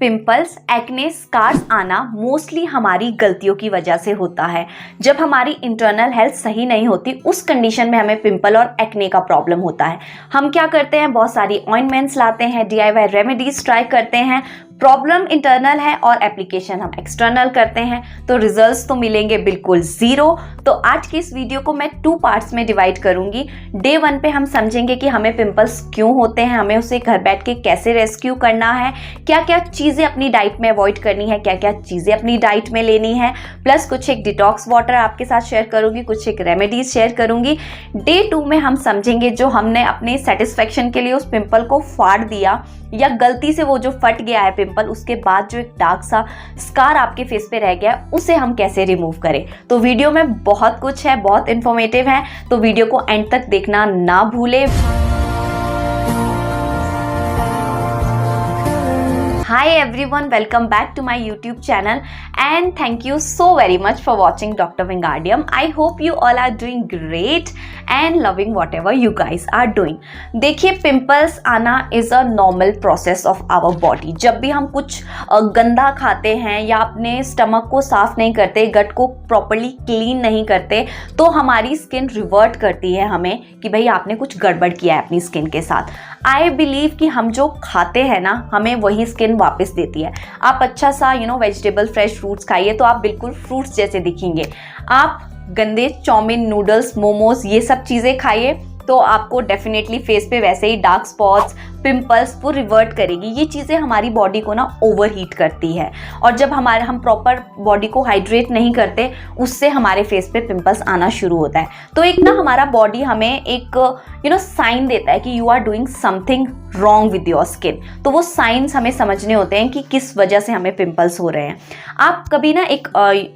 Pimples, acne, scars आना mostly हमारी गलतियों की वजह से होता है। जब हमारी इंटरनल हेल्थ सही नहीं होती, उस कंडीशन में हमें पिंपल और एक्ने का प्रॉब्लम होता है। हम क्या करते हैं, बहुत सारी ऑइंटमेंट्स लाते हैं, DIY रेमेडीज ट्राई करते हैं। प्रॉब्लम इंटरनल है और एप्लीकेशन हम एक्सटर्नल करते हैं, तो रिजल्ट्स तो मिलेंगे बिल्कुल ज़ीरो। तो आज की इस वीडियो को मैं 2 पार्ट्स में डिवाइड करूंगी। डे 1 पे हम समझेंगे कि हमें पिंपल्स क्यों होते हैं, हमें उसे घर बैठ के कैसे रेस्क्यू करना है, क्या क्या चीज़ें अपनी डाइट में अवॉइड करनी है, क्या क्या चीज़ें अपनी डाइट में लेनी है, प्लस कुछ एक डिटॉक्स वाटर आपके साथ शेयर करूंगी, कुछ एक रेमेडीज शेयर करूंगी। डे 2 में हम समझेंगे जो हमने अपने सेटिस्फेक्शन के लिए उस पिंपल को फाड़ दिया या गलती से वो जो फट गया है पिंपल, उसके बाद जो एक डार्क सा स्कार आपके फेस पे रह गया है, उसे हम कैसे रिमूव करें। तो वीडियो में बहुत कुछ है, बहुत इन्फॉर्मेटिव है, तो वीडियो को एंड तक देखना ना भूले। Hi everyone, welcome back to my YouTube channel and thank you so very much for watching Dr. Wingardium. I hope you all are doing great and loving whatever you guys are doing. देखिए, pimples आना is a normal process of our body. जब भी हम कुछ गंदा खाते हैं या अपने स्टमक को साफ नहीं करते, गट को प्रॉपरली क्लीन नहीं करते, तो हमारी स्किन रिवर्ट करती है हमें कि भाई आपने कुछ गड़बड़ किया है अपनी स्किन के साथ। आई बिलीव कि हम जो खाते हैं ना, हमें वही स्किन वापस देती है। आप अच्छा सा वेजिटेबल फ्रेश फ्रूट्स खाइए तो आप बिल्कुल फ्रूट्स जैसे दिखेंगे। आप गंदे चाउमीन, नूडल्स, मोमोज ये सब चीज़ें खाइए तो आपको डेफिनेटली फेस पे वैसे ही डार्क स्पॉट्स, पिंपल्स वो रिवर्ट करेगी। ये चीज़ें हमारी बॉडी को ना ओवरहीट करती है, और जब हम प्रॉपर बॉडी को हाइड्रेट नहीं करते, उससे हमारे फेस पे पिंपल्स आना शुरू होता है। तो एक ना हमारा बॉडी हमें एक साइन देता है कि you are doing something wrong with your skin. तो वो साइंस हमें समझने होते हैं कि किस वजह से हमें पिंपल्स हो रहे हैं। आप कभी ना एक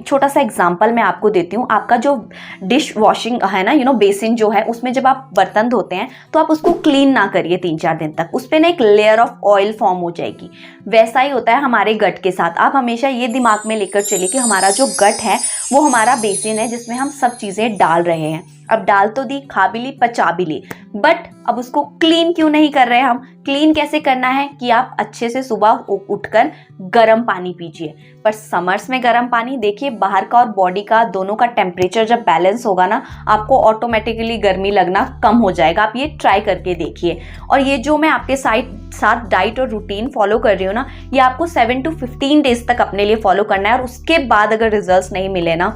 छोटा सा एग्जांपल मैं आपको देती हूँ। आपका जो डिश वॉशिंग है ना, बेसिन जो है, उसमें जब आप बर्तन धोते हैं तो आप उसको क्लीन ना करिए 3-4 दिन तक, उस पर ना एक लेयर ऑफ ऑयल फॉर्म हो जाएगी। वैसा ही होता है हमारे गट के साथ। आप हमेशा ये दिमाग में लेकर चलिए कि हमारा जो गट है वो हमारा बेसिन है जिसमें हम सब चीज़ें डाल रहे हैं। अब डाल तो दी, खा भी ली, पचा भी ली, बट अब उसको क्लीन क्यों नहीं कर रहे हैं हम? क्लीन कैसे करना है कि आप अच्छे से सुबह उठकर गर्म पानी पीजिए। पर समर्स में गर्म पानी, देखिए बाहर का और बॉडी का दोनों का टेम्परेचर जब बैलेंस होगा ना, आपको ऑटोमेटिकली गर्मी लगना कम हो जाएगा। आप ये ट्राई करके देखिए। और ये जो मैं आपके साथ डाइट और रूटीन फॉलो कर रही हूँ ना, ये आपको 7 to 15 डेज तक अपने लिए फॉलो करना है। और उसके बाद अगर रिजल्ट्स नहीं मिले ना,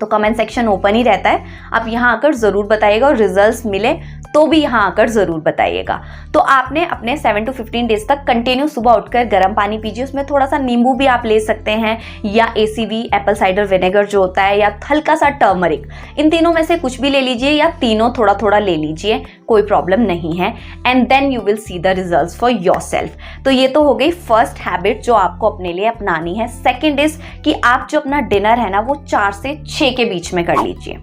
तो कमेंट सेक्शन ओपन ही रहता है, आप यहाँ आकर ज़रूर बताइएगा, और रिजल्ट्स मिले तो भी यहाँ आकर ज़रूर बताइएगा। तो आपने अपने 7 to 15 डेज तक कंटिन्यू सुबह उठकर गर्म पानी पीजिए। उसमें थोड़ा सा नींबू भी आप ले सकते हैं, या ACV एप्पल साइडर विनेगर जो होता है, या हल्का सा टर्मरिक। इन तीनों में से कुछ भी ले लीजिए, या तीनों थोड़ा थोड़ा ले लीजिए, कोई प्रॉब्लम नहीं है। And then you will see the results for yourself. तो ये तो हो गई फर्स्ट हैबिट जो आपको अपने लिए अपनानी है। सेकेंड इज कि आप जो अपना डिनर है ना, वो 4 से 6 के बीच में कर लीजिए।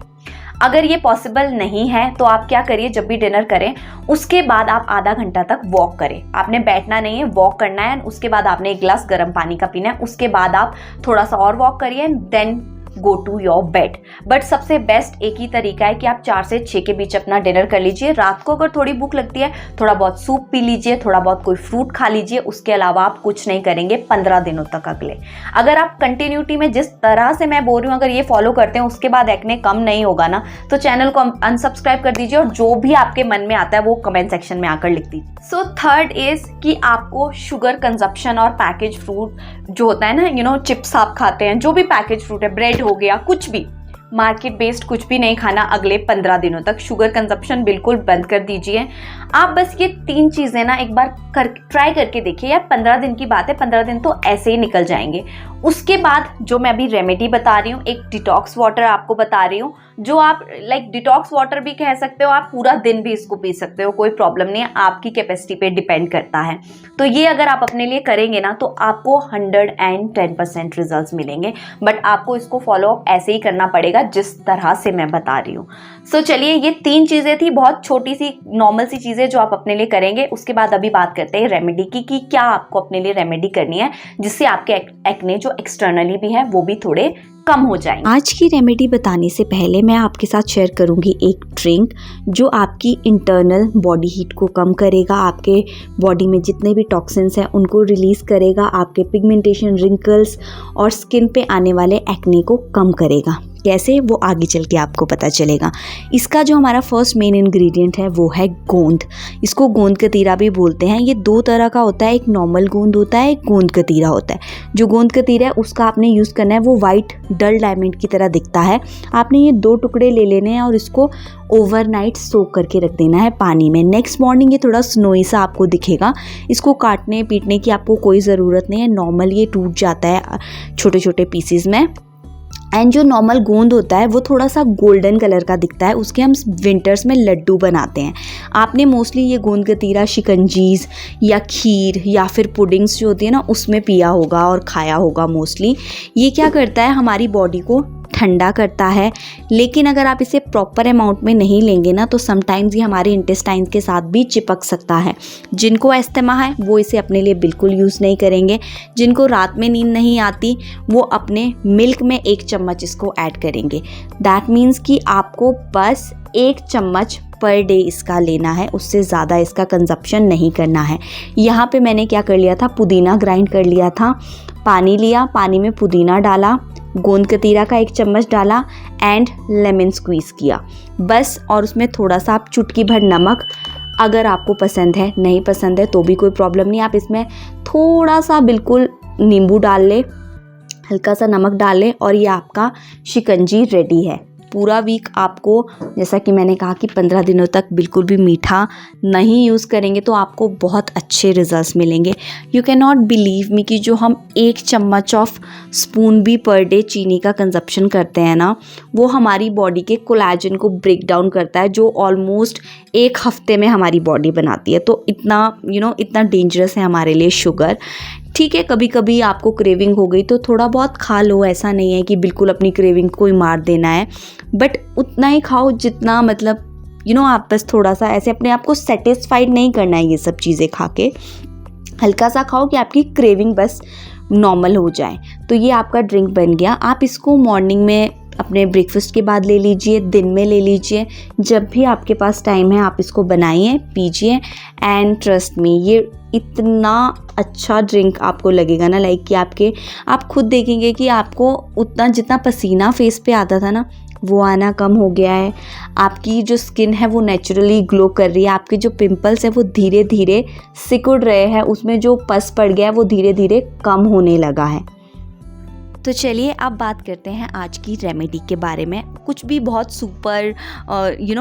अगर ये पॉसिबल नहीं है तो आप क्या करिए, जब भी डिनर करें उसके बाद आप आधा घंटा तक वॉक करें। आपने बैठना नहीं है, वॉक करना है। उसके बाद आपने 1 गिलास गर्म पानी का पीना है। उसके बाद आप थोड़ा सा और वॉक करिए, then go to your bed. But सबसे बेस्ट एक ही तरीका है कि आप 4 से 6 के बीच अपना डिनर कर लीजिए। रात को अगर थोड़ी भूख लगती है, थोड़ा बहुत सूप पी लीजिए, थोड़ा बहुत कोई फ्रूट खा लीजिए। उसके अलावा आप कुछ नहीं करेंगे 15 दिनों तक अगले। अगर आप कंटिन्यूटी में जिस तरह से मैं बोल रही हूँ अगर ये फॉलो करते हैं, उसके बाद एक्ने कम नहीं होगा ना, तो चैनल को अनसब्सक्राइब कर दीजिए, और जो भी आपके मन में आता है वो कमेंट सेक्शन में आकर लिख दीजिए। सो थर्ड इज कि आपको शुगर कंजप्शन और पैकेज फ्रूट जो होता है ना, चिप्स आप खाते हैं, जो भी पैकेज फ्रूट है, ब्रेड हो गया, कुछ भी मार्केट बेस्ड कुछ भी नहीं खाना अगले 15 दिनों तक। शुगर कंजप्शन बिल्कुल बंद कर दीजिए। आप बस ये 3 चीज़ें ना एक बार ट्राई करके देखिए। यार 15 दिन की बात है, 15 दिन तो ऐसे ही निकल जाएंगे। उसके बाद जो मैं अभी रेमेडी बता रही हूँ, एक डिटॉक्स वाटर आपको बता रही हूँ, जो आप डिटॉक्स वाटर भी कह सकते हो, आप पूरा दिन भी इसको पी सकते हो, कोई प्रॉब्लम नहीं है, आपकी कैपेसिटी पे डिपेंड करता है। तो ये अगर आप अपने लिए करेंगे ना, तो आपको 110% रिजल्ट्स मिलेंगे। बट आपको इसको फॉलो अप ऐसे ही करना पड़ेगा जिस तरह से मैं बता रही हूँ। सो चलिए, ये 3 चीज़ें थी, बहुत छोटी सी नॉर्मल सी चीज़ें जो आप अपने लिए करेंगे। उसके बाद अभी बात करते हैं रेमेडी की, कि क्या आपको अपने लिए रेमेडी करनी है जिससे आपके एक्ने जो एक्सटर्नली भी है वो भी थोड़े कम हो जाएंगे। आज की रेमेडी बताने से पहले मैं आपके साथ शेयर करूंगी एक ड्रिंक जो आपकी इंटरनल बॉडी हीट को कम करेगा, आपके बॉडी में जितने भी टॉक्सिन्स हैं उनको रिलीज़ करेगा, आपके पिगमेंटेशन, रिंकल्स और स्किन पे आने वाले एक्ने को कम करेगा। कैसे, वो आगे चल के आपको पता चलेगा। इसका जो हमारा फर्स्ट मेन इंग्रेडिएंट है वो है गोंद। इसको गोंद कतीरा भी बोलते हैं। ये दो तरह का होता है, एक नॉर्मल गोंद होता है, एक गोंद कतीरा होता है। जो गोंद कतीरा है उसका आपने यूज़ करना है, वो वाइट डल डायमंड की तरह दिखता है। आपने ये 2 टुकड़े ले लेने हैं और इसको ओवरनाइट सोक करके रख देना है पानी में। नेक्स्ट मॉर्निंग ये थोड़ा स्नोई सा आपको दिखेगा। इसको काटने पीटने की आपको कोई ज़रूरत नहीं है, नॉर्मल ये टूट जाता है छोटे छोटे पीसीज में। एंड जो नॉर्मल गोंद होता है वो थोड़ा सा गोल्डन कलर का दिखता है, उसके हम विंटर्स में लड्डू बनाते हैं। आपने मोस्टली ये गोंद कतीरा शिकंजीज या खीर या फिर पुडिंग्स जो होती है ना उसमें पिया होगा और खाया होगा मोस्टली। ये क्या करता है, हमारी बॉडी को ठंडा करता है, लेकिन अगर आप इसे प्रॉपर अमाउंट में नहीं लेंगे ना तो समटाइम्स ये हमारे इंटेस्टाइन के साथ भी चिपक सकता है। जिनको अस्थमा है वो इसे अपने लिए बिल्कुल यूज़ नहीं करेंगे। जिनको रात में नींद नहीं आती वो अपने मिल्क में 1 चम्मच इसको ऐड करेंगे। दैट मीन्स कि आपको बस 1 चम्मच पर डे इसका लेना है, उससे ज़्यादा इसका कंजप्शन नहीं करना है। यहाँ पे मैंने क्या कर लिया था, पुदीना ग्राइंड कर लिया था, पानी लिया, पानी में पुदीना डाला, गोंद कतीरा का 1 चम्मच डाला एंड लेमन स्क्वीज़ किया बस। और उसमें थोड़ा सा आप चुटकी भर नमक, अगर आपको पसंद है, नहीं पसंद है तो भी कोई प्रॉब्लम नहीं, आप इसमें थोड़ा सा बिल्कुल नींबू डाल ले, हल्का सा नमक डाल ले और ये आपका शिकंजी रेडी है। पूरा वीक आपको, जैसा कि मैंने कहा कि 15 दिनों तक बिल्कुल भी मीठा नहीं यूज़ करेंगे तो आपको बहुत अच्छे रिजल्ट्स मिलेंगे। You can not believe me कि जो हम 1 चम्मच ऑफ स्पून भी पर डे चीनी का कंजप्शन करते हैं ना, वो हमारी बॉडी के कोलेजन को ब्रेक डाउन करता है, जो ऑलमोस्ट 1 हफ्ते में हमारी बॉडी बनाती है। तो इतना इतना डेंजरस है हमारे लिए शुगर। ठीक है, कभी कभी आपको क्रेविंग हो गई तो थोड़ा बहुत खा लो, ऐसा नहीं है कि बिल्कुल अपनी क्रेविंग को ही मार देना है, बट उतना ही खाओ जितना मतलब आप बस थोड़ा सा ऐसे अपने आप को सेटिस्फाइड नहीं करना है ये सब चीज़ें खा के। हल्का सा खाओ कि आपकी क्रेविंग बस नॉर्मल हो जाए। तो ये आपका ड्रिंक बन गया। आप इसको मॉर्निंग में अपने ब्रेकफास्ट के बाद ले लीजिए, दिन में ले लीजिए, जब भी आपके पास टाइम है आप इसको बनाइए, पीजिए एंड ट्रस्ट मी, ये इतना अच्छा ड्रिंक आपको लगेगा ना, लाइक कि आप खुद देखेंगे कि आपको उतना जितना पसीना फेस पे आता था ना वो आना कम हो गया है। आपकी जो स्किन है वो नेचुरली ग्लो कर रही है, आपके जो पिंपल्स हैं वो धीरे धीरे सिकुड़ रहे हैं, उसमें जो पस पड़ गया है वो धीरे धीरे कम होने लगा है। तो चलिए अब बात करते हैं आज की रेमेडी के बारे में। कुछ भी बहुत सुपर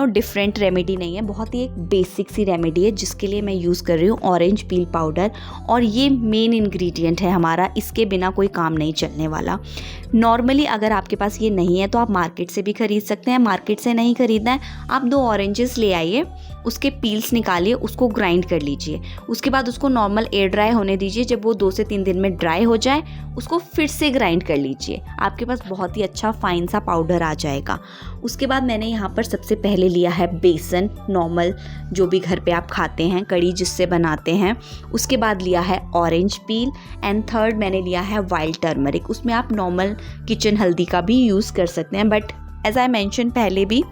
डिफरेंट रेमेडी नहीं है, बहुत ही एक बेसिक सी रेमेडी है जिसके लिए मैं यूज़ कर रही हूँ ऑरेंज पील पाउडर, और ये मेन इंग्रेडिएंट है हमारा, इसके बिना कोई काम नहीं चलने वाला। नॉर्मली अगर आपके पास ये नहीं है तो आप मार्केट से भी ख़रीद सकते हैं। मार्केट से नहीं ख़रीदना है, आप 2 ऑरेंजेस ले आइए, उसके पील्स निकालिए, उसको ग्राइंड कर लीजिए। उसके बाद उसको नॉर्मल एयर ड्राई होने दीजिए। जब वो 2 से 3 दिन में ड्राई हो जाए उसको फिर से ग्राइंड कर लीजिए, आपके पास बहुत ही अच्छा फाइन सा पाउडर आ जाएगा। उसके बाद मैंने यहाँ पर सबसे पहले लिया है बेसन, नॉर्मल जो भी घर पे आप खाते हैं, कड़ी जिससे बनाते हैं। उसके बाद लिया है ऑरेंज पील एंड थर्ड मैंने लिया है वाइल्ड टर्मरिक। उसमें आप नॉर्मल किचन हल्दी का भी यूज़ कर सकते हैं, बट एज आई मेंशन पहले भी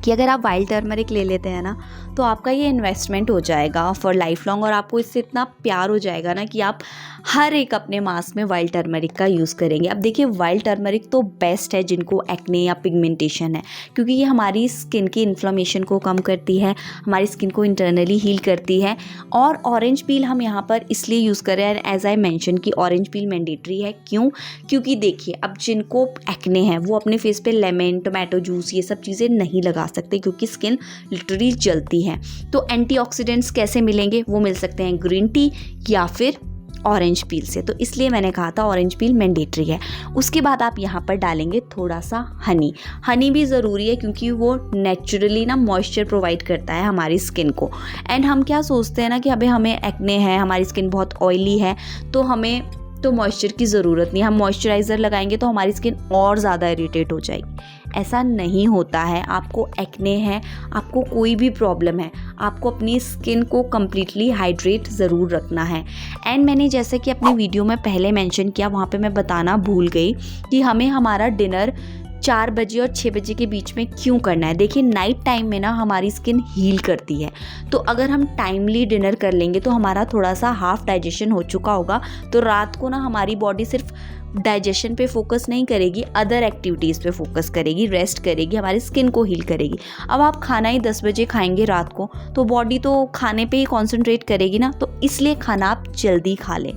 कि अगर आप वाइल्ड टर्मरिक ले लेते हैं ना तो आपका ये इन्वेस्टमेंट हो जाएगा फॉर लाइफ लॉन्ग, और आपको इससे इतना प्यार हो जाएगा ना कि आप हर एक अपने मास्क में वाइल्ड टर्मरिक का यूज़ करेंगे। अब देखिए, वाइल्ड टर्मरिक तो बेस्ट है जिनको एक्ने या पिगमेंटेशन है, क्योंकि ये हमारी स्किन की इन्फ्लेमेशन को कम करती है, हमारी स्किन को इंटरनली हील करती है। और ऑरेंज पील हम यहाँ पर इसलिए यूज़ कर रहे हैं, एज आई मेंशन कि ऑरेंज पील मैंडेटरी है। क्यों? क्योंकि देखिए, अब जिनको एक्ने है वो अपने फेस पे लेमन, टोमेटो जूस ये सब चीज़ें नहीं लगा सकते क्योंकि स्किन लिटरली जलती है। तो एंटीऑक्सीडेंट्स कैसे मिलेंगे? वो मिल सकते हैं ग्रीन टी या फिर ऑरेंज पील से। तो इसलिए मैंने कहा था ऑरेंज पील मैंडेटरी है। उसके बाद आप यहाँ पर डालेंगे थोड़ा सा हनी। हनी भी ज़रूरी है क्योंकि वो नेचुरली ना मॉइस्चर प्रोवाइड करता है हमारी स्किन को। एंड हम क्या सोचते हैं ना कि अभी हमें एक्ने है, हमारी स्किन बहुत ऑयली है, तो हमें तो मॉइस्चर की ज़रूरत नहीं, हम मॉइस्चराइज़र लगाएंगे तो हमारी स्किन और ज़्यादा इरिटेट हो जाएगी। ऐसा नहीं होता है। आपको एक्ने है, आपको कोई भी प्रॉब्लम है, आपको अपनी स्किन को कम्प्लीटली हाइड्रेट ज़रूर रखना है। एंड मैंने जैसे कि अपनी वीडियो में पहले मेंशन किया, वहाँ पे मैं बताना भूल गई कि हमें हमारा डिनर 4 बजे और 6 बजे के बीच में क्यों करना है। देखिए नाइट टाइम में ना हमारी स्किन हील करती है, तो अगर हम टाइमली डिनर कर लेंगे तो हमारा थोड़ा सा हाफ डाइजेशन हो चुका होगा, तो रात को ना हमारी बॉडी सिर्फ डाइजेशन पे फोकस नहीं करेगी, अदर एक्टिविटीज़ पे फोकस करेगी, रेस्ट करेगी, हमारी स्किन को हील करेगी। अब आप खाना ही 10 बजे खाएंगे रात को, तो बॉडी तो खाने पे ही कॉन्सेंट्रेट करेगी ना, तो इसलिए खाना आप जल्दी खा लें।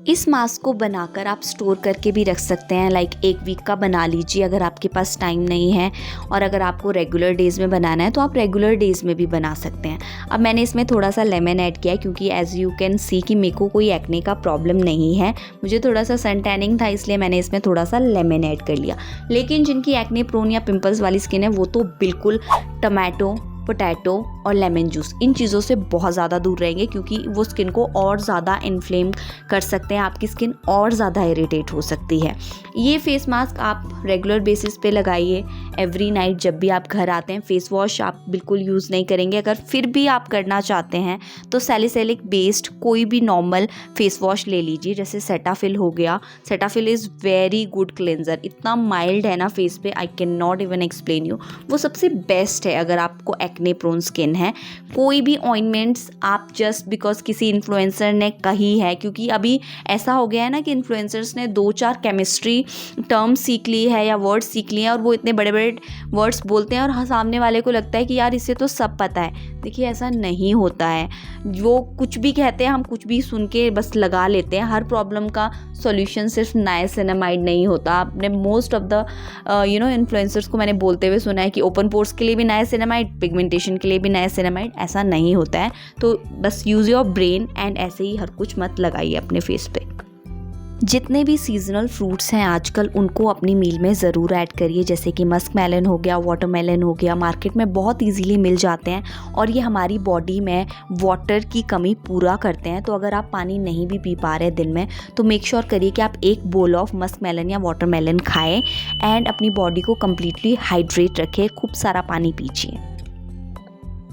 इस मास्क को बनाकर आप स्टोर करके भी रख सकते हैं, लाइक 1 वीक का बना लीजिए अगर आपके पास टाइम नहीं है, और अगर आपको रेगुलर डेज़ में बनाना है तो आप रेगुलर डेज़ में भी बना सकते हैं। अब मैंने इसमें थोड़ा सा लेमन ऐड किया है क्योंकि एज़ यू कैन सी कि मेरे को कोई एक्ने का प्रॉब्लम नहीं है, मुझे थोड़ा सा सन टैनिंग था, इसलिए मैंने इसमें थोड़ा सा लेमन ऐड कर लिया। लेकिन जिनकी एक्ने प्रोन या पिंपल्स वाली स्किन है वो तो बिल्कुल टमाटो, पोटैटो और लेमन जूस, इन चीज़ों से बहुत ज़्यादा दूर रहेंगे क्योंकि वो स्किन को और ज़्यादा इन्फ्लेम कर सकते हैं, आपकी स्किन और ज़्यादा इरिटेट हो सकती है। ये फेस मास्क आप रेगुलर बेसिस पे लगाइए एवरी नाइट। जब भी आप घर आते हैं, फेस वॉश आप बिल्कुल यूज़ नहीं करेंगे। अगर फिर भी आप करना चाहते हैं तो सैलिसिलिक बेस्ड कोई भी नॉर्मल फेस वॉश ले लीजिए, जैसे सेटाफिल हो गया। Cetaphil is very good cleanser, इतना माइल्ड है ना फेस पे, I can not even explain you. वो सबसे बेस्ट है अगर आपको एक्ने प्रोन स्किन है। कोई भी ऑइंटमेंट्स आप जस्ट बिकॉज किसी इन्फ्लुएंसर ने कही है, क्योंकि अभी ऐसा हो गया है ना कि इन्फ्लुएंसर्स ने 2-4 केमिस्ट्री टर्म्स सीख ली है या वर्ड्स सीख लिए हैं, और वो इतने बड़े बड़े वर्ड्स बोलते हैं और सामने वाले को लगता है कि यार इससे तो सब पता है। देखिए ऐसा नहीं होता है, वो कुछ भी कहते हैं, हम कुछ भी सुन के बस लगा लेते हैं। हर प्रॉब्लम का सॉल्यूशन सिर्फ नाइसिनामाइड नहीं होता। आपने मोस्ट ऑफ द इन्फ्लुएंसर्स को मैंने बोलते हुए सुना है कि ओपन पोर्स के लिए भी नाइसिनामाइड, पिगमेंटेशन के लिए भी नाइसिनामाइड, ऐसा नहीं होता है। तो बस यूज़ योर ब्रेन एंड ऐसे ही हर कुछ मत लगाइए अपने फेस पे। जितने भी सीजनल फ्रूट्स हैं आजकल उनको अपनी मील में ज़रूर ऐड करिए, जैसे कि मस्क मेलन हो गया, वाटरमेलन हो गया, मार्केट में बहुत इजीली मिल जाते हैं और ये हमारी बॉडी में वाटर की कमी पूरा करते हैं। तो अगर आप पानी नहीं भी पी पा रहे दिन में तो मेक श्योर करिए कि आप 1 बोल ऑफ मस्क मेलन या वाटरमेलन खाएं एंड अपनी बॉडी को कम्प्लीटली हाइड्रेट रखें, खूब सारा पानी पीजिए।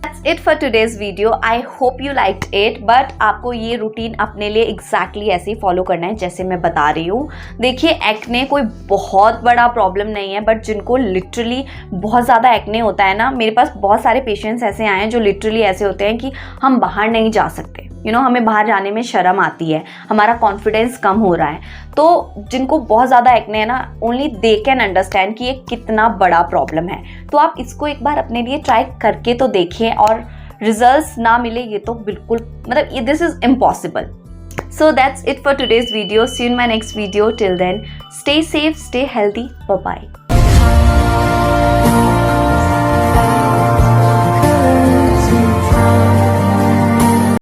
That's it for today's video. I hope you liked it. But आपको ये रूटीन अपने लिए exactly ऐसे ही फॉलो करना है जैसे मैं बता रही हूँ। देखिए एक्ने कोई बहुत बड़ा प्रॉब्लम नहीं है, बट जिनको लिटरली बहुत ज़्यादा एक्ने होता है ना, मेरे पास बहुत सारे पेशेंट्स ऐसे आए हैं जो लिटरली ऐसे होते हैं कि हम बाहर नहीं जा सकते, हमें बाहर जाने में शर्म आती है, हमारा कॉन्फिडेंस कम हो रहा है। तो जिनको बहुत ज़्यादा एक्ने है ना, ओनली दे कैन अंडरस्टैंड कि ये कितना बड़ा प्रॉब्लम है। तो आप इसको एक बार अपने लिए ट्राई करके तो देखिए, और रिजल्ट्स ना मिले ये तो बिल्कुल this is impossible. So that's it for today's video. See you in my next video. Till then, stay safe, stay healthy. Bye-bye.